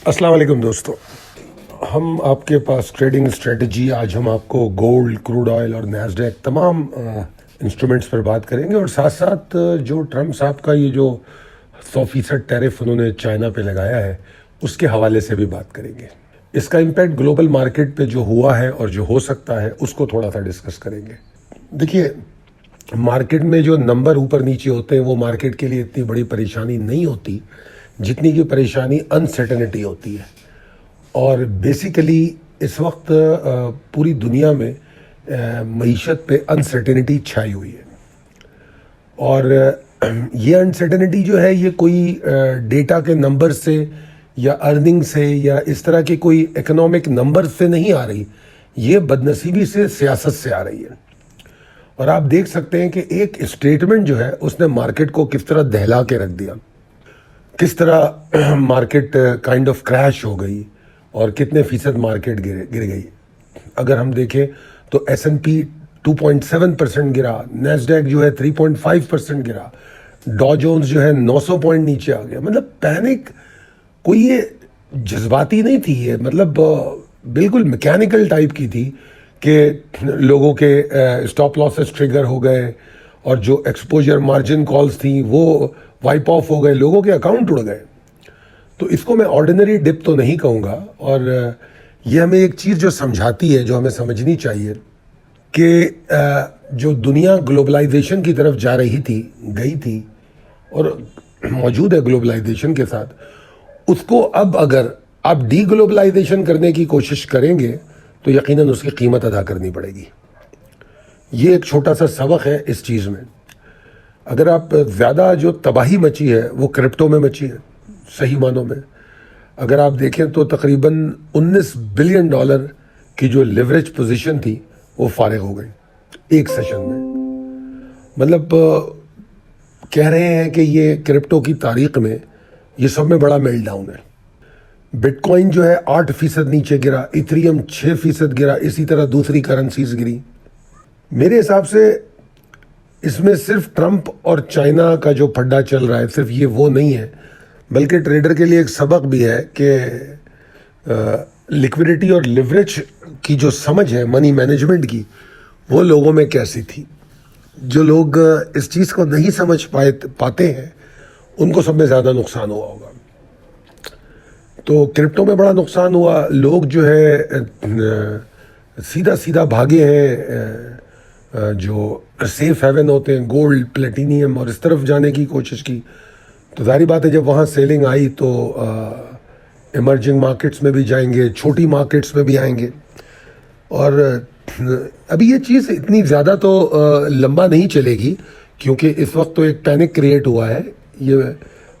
अस्सलाम वालेकुम दोस्तों। हम आपके पास ट्रेडिंग स्ट्रेटजी, आज हम आपको गोल्ड, क्रूड ऑयल और नैस्डैक तमाम इंस्ट्रूमेंट्स पर बात करेंगे और साथ साथ जो ट्रम्प साहब का ये जो 100% टैरिफ उन्होंने चाइना पे लगाया है उसके हवाले से भी बात करेंगे। इसका इम्पैक्ट ग्लोबल मार्केट पे जो हुआ है और जो हो सकता है उसको थोड़ा सा डिस्कस करेंगे। देखिए, मार्केट में जो नंबर ऊपर नीचे होते हैं वो मार्केट के लिए इतनी बड़ी परेशानी नहीं होती जितनी की परेशानी अनसर्टेनिटी होती है। और बेसिकली इस वक्त पूरी दुनिया में मईशत पे अनसर्टेनिटी छाई हुई है और ये अनसर्टेनिटी जो है ये कोई डेटा के नंबर से या अर्निंग से या इस तरह के कोई इकोनॉमिक नंबर से नहीं आ रही, ये बदनसीबी से सियासत से आ रही है। और आप देख सकते हैं कि एक स्टेटमेंट जो है उसने मार्केट को किस तरह दहला के रख दिया, किस तरह मार्केट काइंड ऑफ क्रैश हो गई और कितने फीसद मार्केट गिर गई। अगर हम देखें तो S&P 2.7% गिरा, नैस्डैक जो है 3.5% गिरा, डॉ जोन्स जो है 900 पॉइंट नीचे आ गया। मतलब पैनिक कोई ये जज्बाती नहीं थी, ये मतलब बिल्कुल मैकेनिकल टाइप की थी कि लोगों के स्टॉप लॉसेस ट्रिगर हो गए और जो एक्सपोजर मार्जिन कॉल्स थी वो वाइप ऑफ हो गए, लोगों के अकाउंट उड़ गए। तो इसको मैं ऑर्डिनरी डिप तो नहीं कहूँगा। और ये हमें एक चीज़ जो समझाती है, जो हमें समझनी चाहिए कि जो दुनिया ग्लोबलाइजेशन की तरफ जा रही थी, गई थी और मौजूद है ग्लोबलाइजेशन के साथ, उसको अब अगर आप डी ग्लोबलाइजेशन करने की कोशिश करेंगे तो यकीनन उसकी कीमत अदा करनी पड़ेगी। ये एक छोटा सा सबक है इस चीज़ में। अगर आप ज़्यादा जो तबाही मची है वो क्रिप्टो में मची है, सही मानों में। अगर आप देखें तो तकरीबन $19 बिलियन की जो लिवरेज पोजीशन थी वो फारिग हो गई एक सेशन में। मतलब कह रहे हैं कि ये क्रिप्टो की तारीख में ये सब में बड़ा मेल्टडाउन है। बिटकॉइन जो है 8% नीचे गिरा, इथेरियम 6% गिरा, इसी तरह दूसरी करेंसीज गिरी। मेरे हिसाब से इसमें सिर्फ ट्रंप और चाइना का जो फड्डा चल रहा है, सिर्फ ये वो नहीं है, बल्कि ट्रेडर के लिए एक सबक भी है कि लिक्विडिटी और लिवरेज की जो समझ है मनी मैनेजमेंट की, वो लोगों में कैसी थी। जो लोग इस चीज़ को नहीं समझ पाते हैं उनको सब में ज़्यादा नुकसान हुआ होगा। तो क्रिप्टो में बड़ा नुकसान हुआ। लोग जो है सीधा सीधा भागे हैं, जो सेफ हेवन होते हैं, गोल्ड, प्लेटिनियम और इस तरफ जाने की कोशिश की। तो जाहिर बात है जब वहाँ सेलिंग आई तो इमर्जिंग मार्केट्स में भी जाएंगे, छोटी मार्केट्स में भी आएंगे। और अभी ये चीज़ इतनी ज़्यादा तो लंबा नहीं चलेगी, क्योंकि इस वक्त तो एक पैनिक क्रिएट हुआ है। ये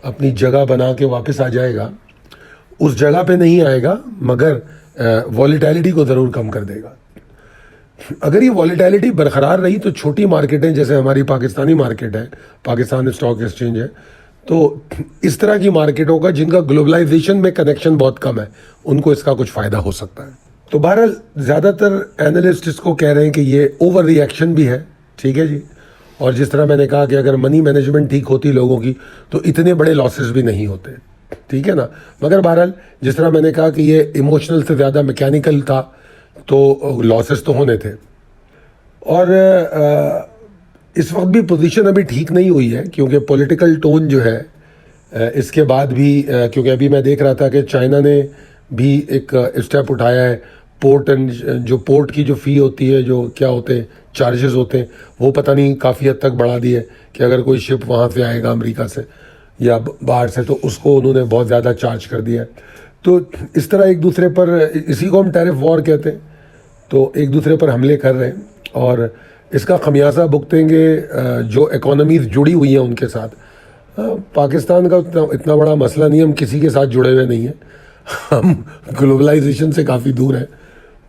अपनी जगह बना के वापस आ जाएगा, उस जगह पे नहीं आएगा मगर वॉलेटिलिटी को ज़रूर कम कर देगा। अगर ये वॉलेटिलिटी बरकरार रही तो छोटी मार्केटें जैसे हमारी पाकिस्तानी मार्केट है, पाकिस्तान स्टॉक एक्सचेंज है, तो इस तरह की मार्केटों का जिनका ग्लोबलाइजेशन में कनेक्शन बहुत कम है, उनको इसका कुछ फ़ायदा हो सकता है। तो बहरहाल ज़्यादातर एनालिस्ट इसको कह रहे हैं कि ये ओवर रिएक्शन भी है, ठीक है जी। और जिस तरह मैंने कहा कि अगर मनी मैनेजमेंट ठीक होती लोगों की तो इतने बड़े लॉसेस भी नहीं होते, ठीक है ना। मगर बहरहाल जिस तरह मैंने कहा कि ये इमोशनल से ज़्यादा मैकेनिकल था, तो लॉसेस तो होने थे। और इस वक्त भी पोजीशन अभी ठीक नहीं हुई है, क्योंकि पॉलिटिकल टोन जो है इसके बाद भी, क्योंकि अभी मैं देख रहा था कि चाइना ने भी एक स्टेप उठाया है। पोर्ट एंड जो पोर्ट की जो फ़ी होती है, जो क्या होते हैं चार्जेस होते हैं, वो पता नहीं काफ़ी हद तक बढ़ा दिए कि अगर कोई शिप वहाँ से आएगा अमेरिका से या बाहर से, तो उसको उन्होंने बहुत ज़्यादा चार्ज कर दिया है। तो इस तरह एक दूसरे पर, इसी को हम टैरिफ वॉर कहते हैं, तो एक दूसरे पर हमले कर रहे हैं और इसका खमियाजा भुगतेंगे जो इकोनॉमीज जुड़ी हुई हैं उनके साथ। पाकिस्तान का इतना बड़ा मसला नहीं, हम किसी के साथ जुड़े हुए नहीं हैं, हम ग्लोबलाइजेशन से काफ़ी दूर हैं।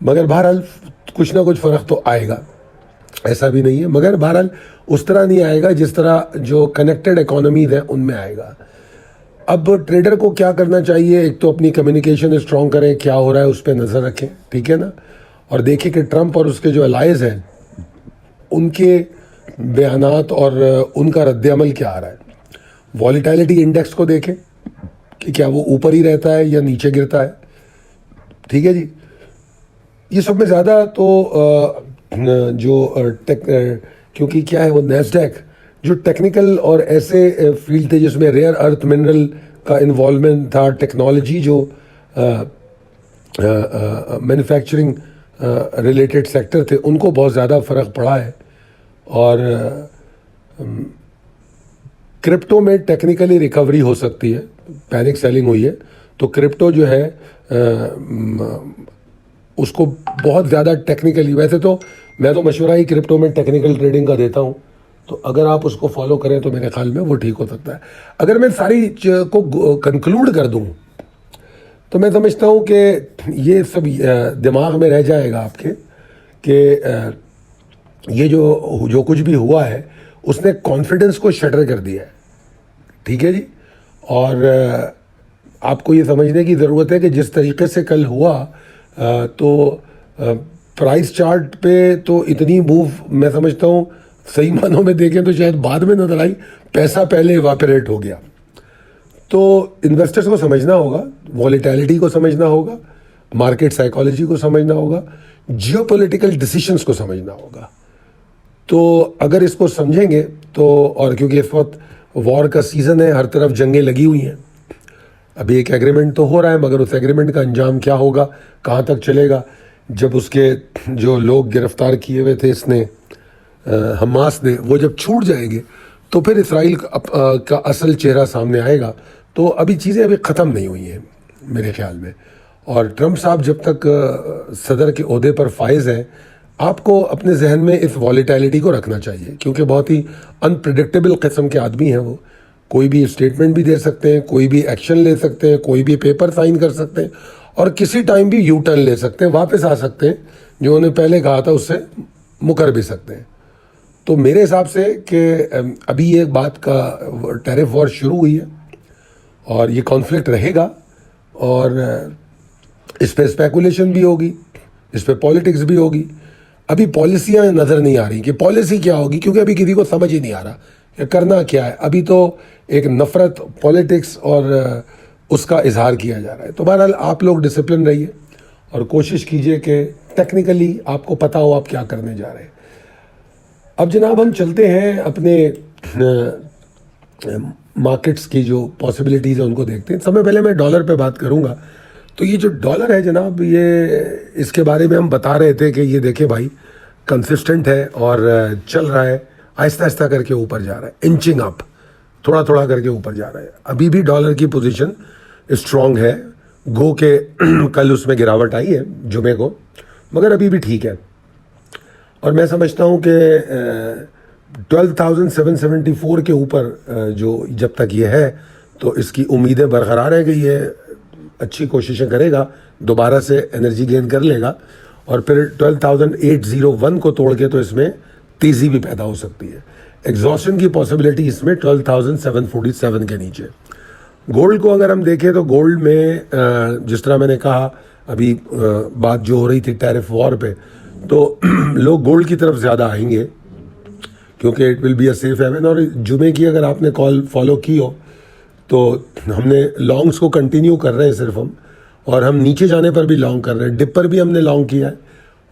मगर बहरहाल कुछ ना कुछ फ़र्क तो आएगा, ऐसा भी नहीं है। मगर बहरहाल उस तरह नहीं आएगा जिस तरह जो कनेक्टेड इकोनॉमीज हैं उनमें आएगा। अब ट्रेडर को क्या करना चाहिए, एक तो अपनी कम्युनिकेशन स्ट्रॉन्ग करें, क्या हो रहा है उस पर नज़र रखें, ठीक है ना। और देखें कि ट्रंप और उसके जो अलाइज हैं उनके बयानात और उनका रद्द अमल क्या आ रहा है। वॉलेटिलिटी इंडेक्स को देखें, कि क्या वो ऊपर ही रहता है या नीचे गिरता है। ठीक है जी। ये सब में ज़्यादा तो क्योंकि क्या है वो नैस्डैक जो टेक्निकल और ऐसे फील्ड थे जिसमें रेयर अर्थ मिनरल का इन्वॉल्वमेंट था, टेक्नोलॉजी जो मैन्युफैक्चरिंग रिलेटेड सेक्टर थे, उनको बहुत ज़्यादा फ़र्क पड़ा है। और क्रिप्टो में टेक्निकली रिकवरी हो सकती है, पैनिक सेलिंग हुई है तो क्रिप्टो जो है उसको बहुत ज़्यादा टेक्निकली, वैसे तो मैं तो मशवरा ही क्रिप्टो में टेक्निकल ट्रेडिंग का देता हूँ, तो अगर आप उसको फॉलो करें तो मेरे ख्याल में वो ठीक हो सकता है। अगर मैं सारी को कंक्लूड कर दूँ तो मैं समझता हूँ कि ये सब दिमाग में रह जाएगा आपके कि ये जो कुछ भी हुआ है उसने कॉन्फिडेंस को शटर कर दिया है। ठीक है जी। और आपको ये समझने की ज़रूरत है कि जिस तरीके से कल हुआ तो प्राइस चार्ट पे तो इतनी मूव मैं समझता हूँ सही मानों में देखें तो शायद बाद में नजर आई, पैसा पहले इवापोरेट हो गया। तो इन्वेस्टर्स को समझना होगा, वॉलेटिलिटी को समझना होगा, मार्केट साइकोलॉजी को समझना होगा, जियोपॉलिटिकल डिसीजंस को समझना होगा। तो अगर इसको समझेंगे तो, और क्योंकि इस वक्त वॉर का सीज़न है, हर तरफ जंगें लगी हुई हैं, अभी एक एग्रीमेंट तो हो रहा है मगर उस एग्रीमेंट का अंजाम क्या होगा, कहाँ तक चलेगा, जब उसके जो लोग गिरफ्तार किए हुए थे इसने हमास ने, वो जब छूट जाएंगे तो फिर इसराइल का असल चेहरा सामने आएगा। तो अभी चीज़ें अभी ख़त्म नहीं हुई हैं मेरे ख्याल में। और ट्रंप साहब जब तक सदर के ओहदे पर फाइज हैं, आपको अपने जहन में इस वॉलेटिलिटी को रखना चाहिए, क्योंकि बहुत ही अनप्रिडिक्टेबल किस्म के आदमी हैं वो। कोई भी स्टेटमेंट भी दे सकते हैं, कोई भी एक्शन ले सकते हैं, कोई भी पेपर साइन कर सकते हैं और किसी टाइम भी यू टर्न ले सकते हैं, वापस आ सकते हैं, जो उन्होंने पहले कहा था उससे मुकर भी सकते हैं। तो मेरे हिसाब से कि अभी ये बात का टैरिफ वॉर शुरू हुई है और ये कॉन्फ्लिक्ट रहेगा और इस पर स्पेकुलेशन भी होगी, इस पर पॉलिटिक्स भी होगी। अभी पॉलिसियाँ नज़र नहीं आ रही कि पॉलिसी क्या होगी, क्योंकि अभी किसी को समझ ही नहीं आ रहा कि करना क्या है। अभी तो एक नफ़रत, पॉलिटिक्स और उसका इजहार किया जा रहा है। तो बहरहाल आप लोग डिसिप्लिन रहिए और कोशिश कीजिए कि टेक्निकली आपको पता हो आप क्या करने जा रहे हैं। अब जनाब हम चलते हैं अपने मार्केट्स की जो पॉसिबिलिटीज़ है उनको देखते हैं। समय पहले मैं डॉलर पे बात करूंगा। तो ये जो डॉलर है जनाब, ये इसके बारे में हम बता रहे थे कि ये देखे भाई कंसिस्टेंट है और चल रहा है, आहिस्ता आहिस्ता करके ऊपर जा रहा है, इंचिंग अप, थोड़ा थोड़ा करके ऊपर जा रहा है। अभी भी डॉलर की पोजीशन स्ट्रॉन्ग है, गो के कल उसमें गिरावट आई है जुमे को, मगर अभी भी ठीक है। और मैं समझता हूँ कि 12,774 के ऊपर जो जब तक ये है तो इसकी उम्मीदें बरकरार है कि ये अच्छी कोशिशें करेगा, दोबारा से एनर्जी गेन कर लेगा और फिर 12,801 को तोड़ के तो इसमें तेज़ी भी पैदा हो सकती है। एग्जॉशन की पॉसिबिलिटी इसमें 12,747 के नीचे। गोल्ड को अगर हम देखें तो गोल्ड में जिस तरह मैंने कहा अभी बात जो हो रही थी टैरिफ वॉर पे, तो लोग गोल्ड की तरफ ज़्यादा आएंगे क्योंकि it will be a safe haven. और जुमे की अगर आपने कॉल फॉलो की हो तो हमने लॉन्ग्स को कंटिन्यू कर रहे हैं सिर्फ हम, और हम नीचे जाने पर भी लॉन्ग कर रहे हैं, डिप पर भी हमने लॉन्ग किया है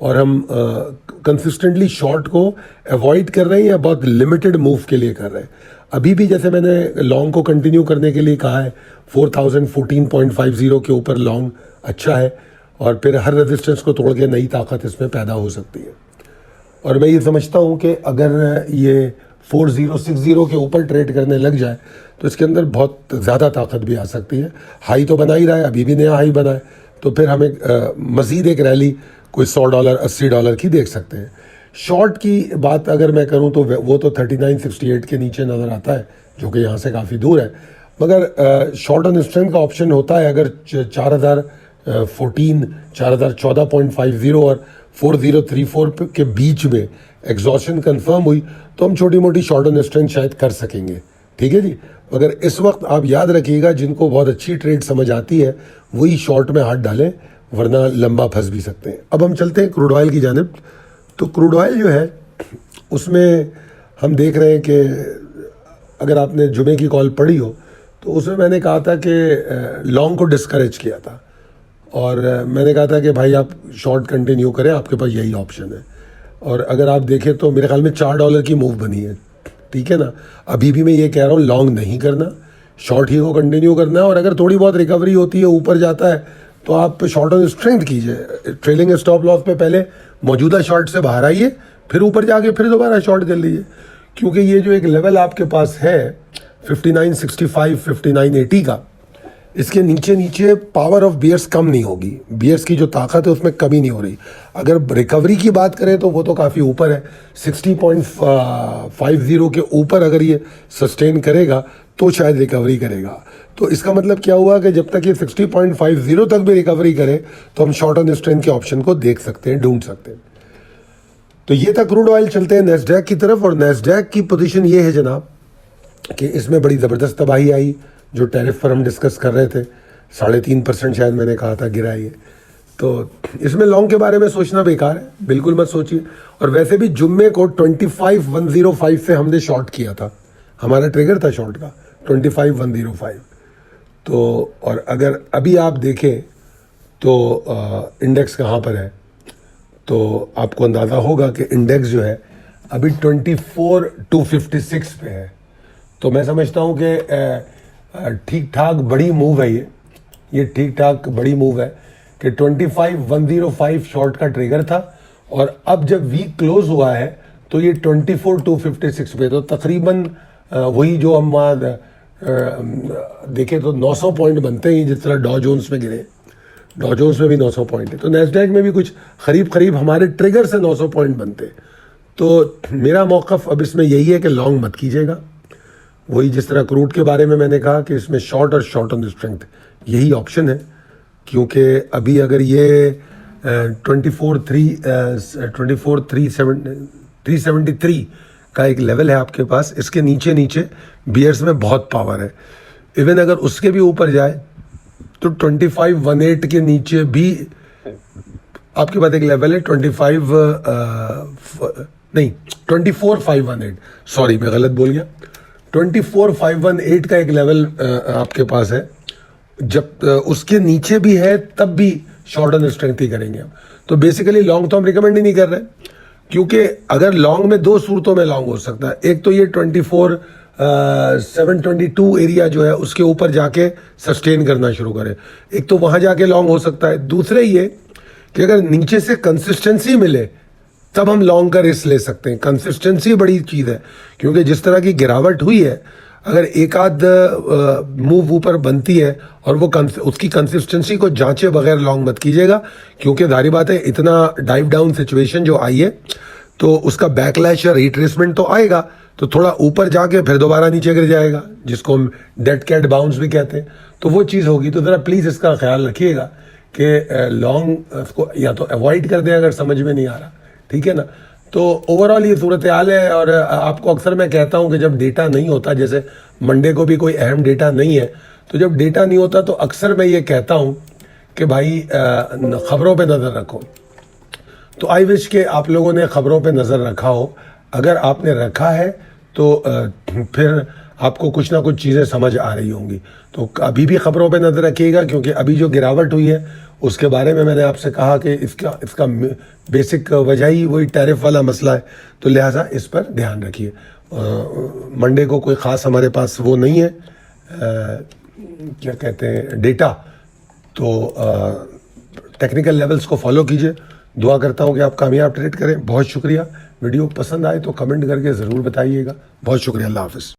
और हम कंसिस्टेंटली शॉर्ट को अवॉइड कर रहे हैं या बहुत लिमिटेड मूव के लिए कर रहे हैं। अभी भी जैसे मैंने लॉन्ग को कंटिन्यू करने के लिए कहा है, 4014.50 के ऊपर लॉन्ग अच्छा है और फिर हर रेजिस्टेंस को तोड़ के नई ताकत इसमें पैदा हो सकती है। और मैं ये समझता हूँ कि अगर ये 4060 के ऊपर ट्रेड करने लग जाए तो इसके अंदर बहुत ज़्यादा ताकत भी आ सकती है। हाई तो बना ही रहा है, अभी भी नया हाई बना है, तो फिर हमें मज़ीद एक रैली कोई $100 $80 की देख सकते हैं। शॉर्ट की बात अगर मैं करूं तो वो तो 3968 के नीचे नज़र आता है, जो कि यहाँ से काफ़ी दूर है, मगर शॉर्ट ऑन स्ट्रेंथ का ऑप्शन होता है अगर 4014.50 और 4034 के बीच में एग्जॉशन कंफर्म हुई तो हम छोटी मोटी शॉर्ट ऑन स्ट्रेंथ शायद कर सकेंगे। ठीक है जी। मगर इस वक्त आप याद रखिएगा, जिनको बहुत अच्छी ट्रेड समझ आती है वही शॉर्ट में हाथ डालें, वरना लंबा फंस भी सकते हैं। अब हम चलते हैं क्रूड ऑयल की जानिब। तो क्रूड ऑयल जो है उसमें हम देख रहे हैं कि अगर आपने जुमे की कॉल पढ़ी हो तो उसमें मैंने कहा था कि लॉन्ग को डिस्करेज किया था और मैंने कहा था कि भाई आप शॉर्ट कंटिन्यू करें, आपके पास यही ऑप्शन है। और अगर आप देखें तो मेरे ख्याल में $4 की मूव बनी है, ठीक है ना। अभी भी मैं ये कह रहा हूँ लॉन्ग नहीं करना, शॉर्ट ही को कंटिन्यू करना है। और अगर थोड़ी बहुत रिकवरी होती है, ऊपर जाता है, तो आप शॉर्ट ऑन स्ट्रेंथ कीजिए। ट्रेलिंग स्टॉप लॉस पे पहले मौजूदा शॉर्ट से बाहर आइए, फिर ऊपर जाके फिर दोबारा शॉर्ट कर लीजिए, क्योंकि ये जो एक लेवल आपके पास है 5965 5980 का, इसके नीचे नीचे पावर ऑफ बियर्स कम नहीं होगी। बियर्स की जो ताकत है उसमें कमी नहीं हो रही। अगर रिकवरी की बात करें तो वो तो काफ़ी ऊपर है, 60.50 के ऊपर अगर ये सस्टेन करेगा तो शायद रिकवरी करेगा। तो इसका मतलब क्या हुआ कि जब तक ये 60.50 तक भी रिकवरी करे तो हम शॉर्ट ऑन स्ट्रेंथ के ऑप्शन को देख सकते हैं, ढूंढ सकते हैं। तो ये था क्रूड ऑयल। चलते हैं नैस्डैक की तरफ। और नैस्डैक की पोजीशन ये है जनाब कि इसमें बड़ी ज़बरदस्त तबाही आई, जो टैरिफ पर हम डिस्कस कर रहे थे, 3.5% शायद मैंने कहा था गिरा ये। तो इसमें लॉन्ग के बारे में सोचना बेकार है, बिल्कुल मत सोचिए। और वैसे भी जुम्मे को 25,105 से हमने शॉर्ट किया था, हमारा ट्रिगर था शॉर्ट का 25,105। तो और अगर अभी आप देखें तो इंडेक्स कहाँ पर है, तो आपको अंदाज़ा होगा कि इंडेक्स जो है अभी 24,256 पे है। तो मैं समझता हूँ कि ठीक ठाक बड़ी मूव है ये ठीक ठाक बड़ी मूव है कि 25,105 शॉर्ट का ट्रिगर था, और अब जब वीक क्लोज हुआ है तो ये 24,256 पे, तो तकरीबन वही जो हम देखें तो 900 पॉइंट बनते हैं, जिस तरह डॉ जोन्स में गिरे, डॉ जोन्स में भी 900 पॉइंट है, तो नैस्डैक में भी कुछ करीब हमारे ट्रिगर से 900 पॉइंट बनते। तो मेरा मौक़िफ़ अब इसमें यही है कि लॉन्ग मत कीजिएगा। वही जिस तरह क्रूड के बारे में मैंने कहा कि इसमें शॉर्ट और शॉर्ट ऑन स्ट्रेंथ यही ऑप्शन है, क्योंकि अभी अगर ये 24,373 का एक लेवल है आपके पास, इसके नीचे नीचे बियर्स में बहुत पावर है। इवन अगर उसके भी ऊपर जाए तो 25,18 के नीचे भी आपके पास एक लेवल है 24,518, सॉरी मैं गलत बोल गया, 24,518 का एक लेवल आपके पास है। जब उसके नीचे भी है तब भी शॉर्ट ऑन स्ट्रेंथ ही करेंगे हम। तो बेसिकली लॉन्ग तो हम रिकमेंड ही नहीं कर रहे, क्योंकि अगर लॉन्ग में दो सूरतों में लॉन्ग हो सकता है। एक तो ये 24,722 एरिया जो है उसके ऊपर जाके सस्टेन करना शुरू करे, एक तो वहां जाके लॉन्ग हो सकता है। दूसरे ये कि अगर नीचे से कंसिस्टेंसी मिले तब हम लॉन्ग का रिस्क ले सकते हैं। कंसिस्टेंसी बड़ी चीज़ है, क्योंकि जिस तरह की गिरावट हुई है, अगर एक आध मूव ऊपर बनती है और वो उसकी कंसिस्टेंसी को जांचे बगैर लॉन्ग मत कीजिएगा, क्योंकि जाहिर बात है इतना डाइव डाउन सिचुएशन जो आई है तो उसका बैकलैश या रिट्रेसमेंट तो आएगा, तो थोड़ा ऊपर जाके फिर दोबारा नीचे गिर जाएगा, जिसको हम डेड कैट बाउंस भी कहते हैं। तो वो चीज़ होगी। तो ज़रा प्लीज़ इसका ख्याल रखिएगा कि लॉन्ग को या तो अवॉइड कर दें अगर समझ में नहीं आ रहा, ठीक है ना। तो ओवरऑल ये सूरत हाल है। और आपको अक्सर मैं कहता हूं कि जब डेटा नहीं होता, जैसे मंडे को भी कोई अहम डेटा नहीं है, तो जब डेटा नहीं होता तो अक्सर मैं ये कहता हूं कि भाई ख़बरों पे नज़र रखो। तो आई विश के आप लोगों ने ख़बरों पे नज़र रखा हो। अगर आपने रखा है तो फिर आपको कुछ ना कुछ चीज़ें समझ आ रही होंगी। तो अभी भी ख़बरों पे नज़र रखिएगा, क्योंकि अभी जो गिरावट हुई है उसके बारे में मैंने आपसे कहा कि इसका बेसिक वजह ही वही टैरिफ वाला मसला है। तो लिहाजा इस पर ध्यान रखिए। मंडे को कोई ख़ास हमारे पास वो नहीं है, क्या कहते हैं, डेटा। तो टेक्निकल लेवल्स को फॉलो कीजिए। दुआ करता हूँ कि आप कामयाब ट्रेड करें। बहुत शुक्रिया। वीडियो पसंद आए तो कमेंट करके ज़रूर बताइएगा। बहुत शुक्रिया। अल्लाह हाफ़िज़।